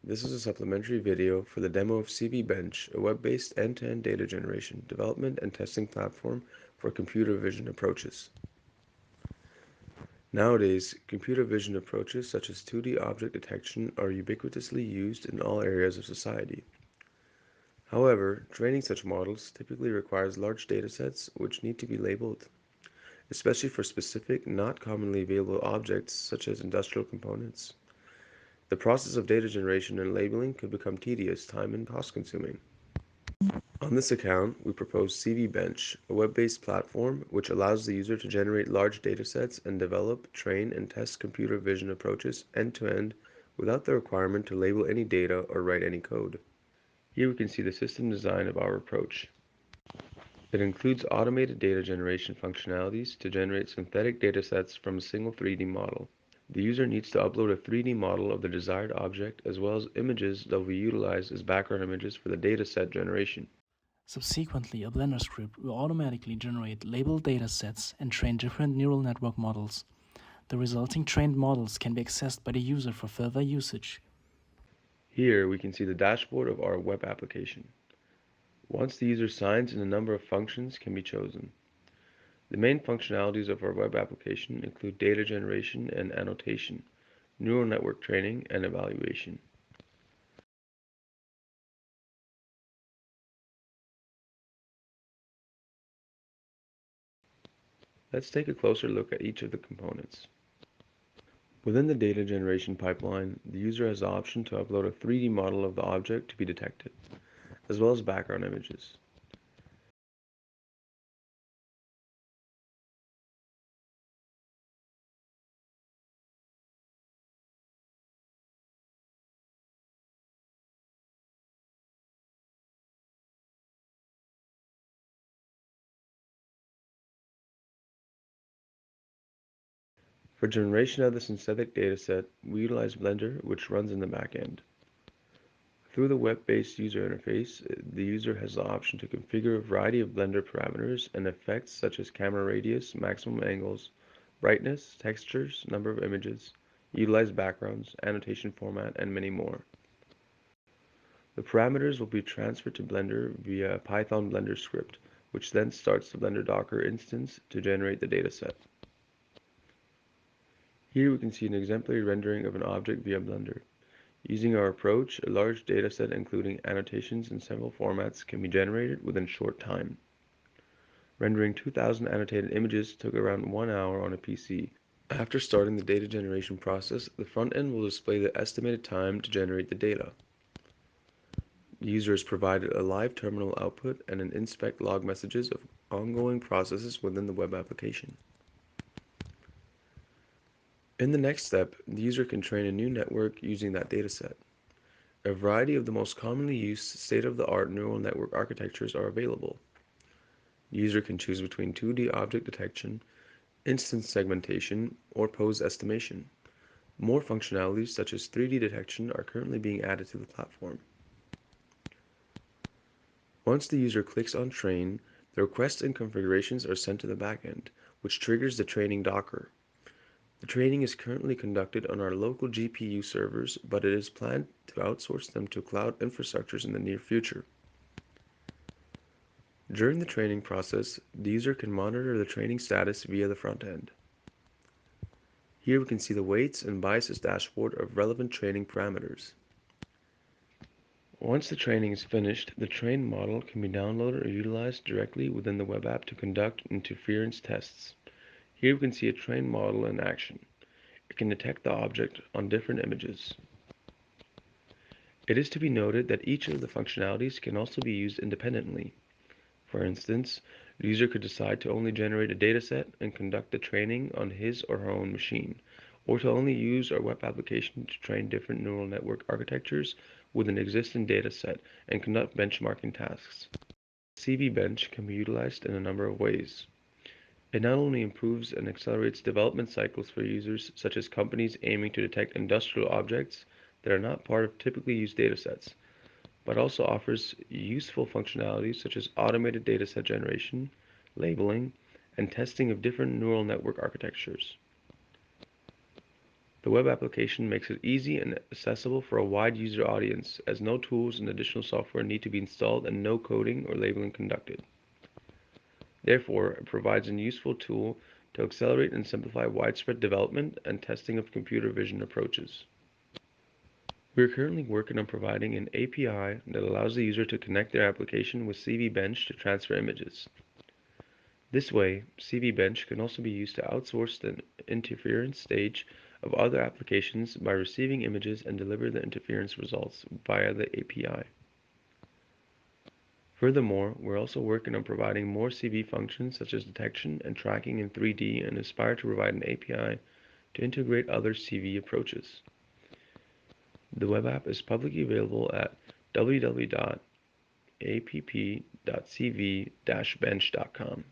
This is a supplementary video for the demo of CVBench, a web-based end-to-end data generation, development, and testing platform for computer vision approaches. Nowadays, computer vision approaches such as 2D object detection are ubiquitously used in all areas of society. However, training such models typically requires large datasets which need to be labeled, especially for specific, not commonly available objects such as industrial components. The process of data generation and labeling could become tedious, time, and cost-consuming. On this account, we propose CVBench, a web-based platform which allows the user to generate large datasets and develop, train, and test computer vision approaches end-to-end without the requirement to label any data or write any code. Here we can see the system design of our approach. It includes automated data generation functionalities to generate synthetic datasets from a single 3D model. The user needs to upload a 3D model of the desired object as well as images that will be utilized as background images for the dataset generation. Subsequently, a Blender script will automatically generate labeled datasets and train different neural network models. The resulting trained models can be accessed by the user for further usage. Here we can see the dashboard of our web application. Once the user signs in, a number of functions can be chosen. The main functionalities of our web application include data generation and annotation, neural network training, and evaluation. Let's take a closer look at each of the components. Within the data generation pipeline, the user has the option to upload a 3D model of the object to be detected, as well as background images. For generation of the synthetic dataset, we utilize Blender, which runs in the backend. Through the web-based user interface, the user has the option to configure a variety of Blender parameters and effects such as camera radius, maximum angles, brightness, textures, number of images, utilize backgrounds, annotation format, and many more. The parameters will be transferred to Blender via a Python Blender script, which then starts the Blender Docker instance to generate the dataset. Here we can see an exemplary rendering of an object via Blender. Using our approach, a large dataset including annotations in several formats can be generated within a short time. Rendering 2,000 annotated images took around 1 hour on a PC. After starting the data generation process, the front end will display the estimated time to generate the data. The user is provided a live terminal output and an inspect log messages of ongoing processes within the web application. In the next step, the user can train a new network using that dataset. A variety of the most commonly used state-of-the-art neural network architectures are available. The user can choose between 2D object detection, instance segmentation, or pose estimation. More functionalities such as 3D detection are currently being added to the platform. Once the user clicks on Train, the requests and configurations are sent to the backend, which triggers the training Docker. The training is currently conducted on our local GPU servers, but it is planned to outsource them to cloud infrastructures in the near future. During the training process, the user can monitor the training status via the front end. Here we can see the weights and biases dashboard of relevant training parameters. Once the training is finished, the trained model can be downloaded or utilized directly within the web app to conduct interference tests. Here we can see a trained model in action. It can detect the object on different images. It is to be noted that each of the functionalities can also be used independently. For instance, the user could decide to only generate a dataset and conduct the training on his or her own machine, or to only use our web application to train different neural network architectures with an existing dataset and conduct benchmarking tasks. CVBench can be utilized in a number of ways. It not only improves and accelerates development cycles for users such as companies aiming to detect industrial objects that are not part of typically used datasets, but also offers useful functionalities such as automated dataset generation, labeling, and testing of different neural network architectures. The web application makes it easy and accessible for a wide user audience, as no tools and additional software need to be installed and no coding or labeling conducted. Therefore, it provides a useful tool to accelerate and simplify widespread development and testing of computer vision approaches. We are currently working on providing an API that allows the user to connect their application with CVBench to transfer images. This way, CVBench can also be used to outsource the interference stage of other applications by receiving images and deliver the interference results via the API. Furthermore, we're also working on providing more CV functions such as detection and tracking in 3D and aspire to provide an API to integrate other CV approaches. The web app is publicly available at www.app.cv-bench.com.